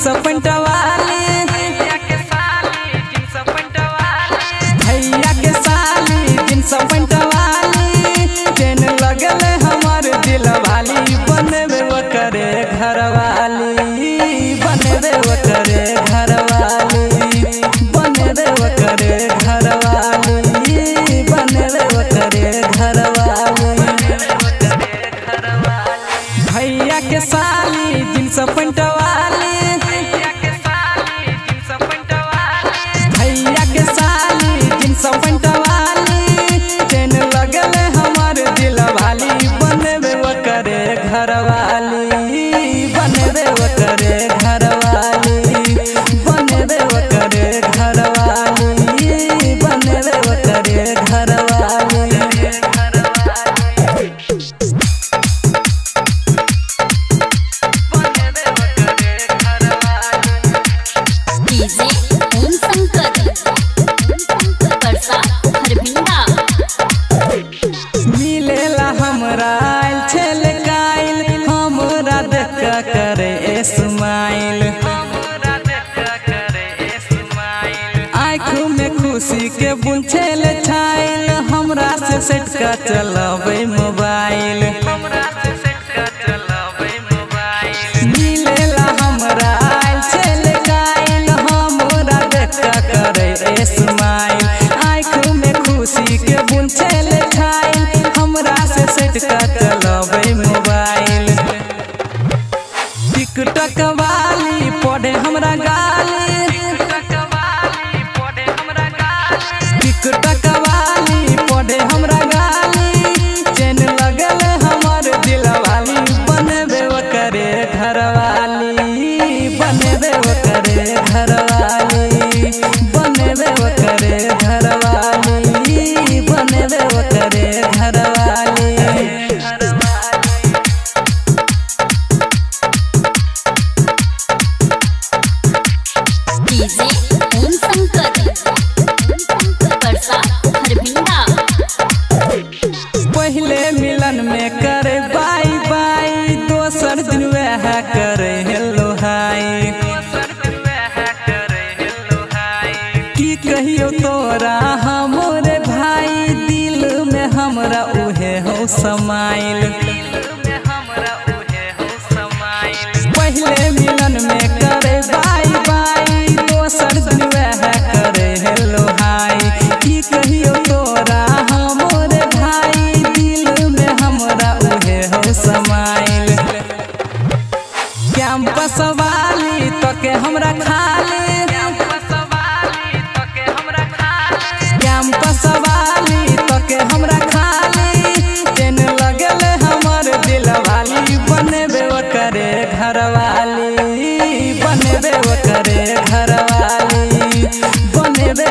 Jeans pant वाली, भैया के साली जींस पैंट वाली, चैन लगल हमार दिल वाली, बनबे करे घर वाली, बनबे करे घर वाली, बनबे करे घर वाली, बनबे करे घर वाली। भैया के साली जींस पैंट वाली, भैया के साली जींस पैंट वाली, चैन लगल हमार दिल वाली, बनबे करे घर वाली, बनबे करे घर वाली, बनबे करे घर वाली, बनबे करे घर वाली। मिलेला हमरा छेल काइल, हमरा देख करे स्माइल, आँखों में खुशी के बुंछेल छाइल, हमरा से सेट का चलावे मोबाइल। मिलेला हमरा छेल काइल, हमरा देख करे स्माइल, आँखों में खुशी के बुंछेल छाइल, हमरा से सेट का चलावे मोबाइल। टिकटॉक वाली पढ़े हमरा गाली, टिकटॉक वाली पढ़े हमरा गाली, चैन लगल हमार दिल वाली, बनबे करे घर वाली, बनबे करे घर वाली, बनबे करे घर वाली, बनबे करे घर वाली। पहले मिलन में करे बाई बाई, दोसर दिन वह करे हेलो हाय, की कहियो तोरा हमरे भाई, दिल में हमरा उहे हो समाइल। पहले मिलन में करे बाई बाई, दोसर दिन वह करे हेलो हाय, की कहियो तोरा हमरे भाई, दिल में हमरा उहे हो समाइल। कैंपस वाली तके हमरा खाली, कैंपस वाली तके हमरा खाली, चैन लगल हमार दिल वाली, बनबे करे घर वाली, बनबे करे घर वाली, बनबे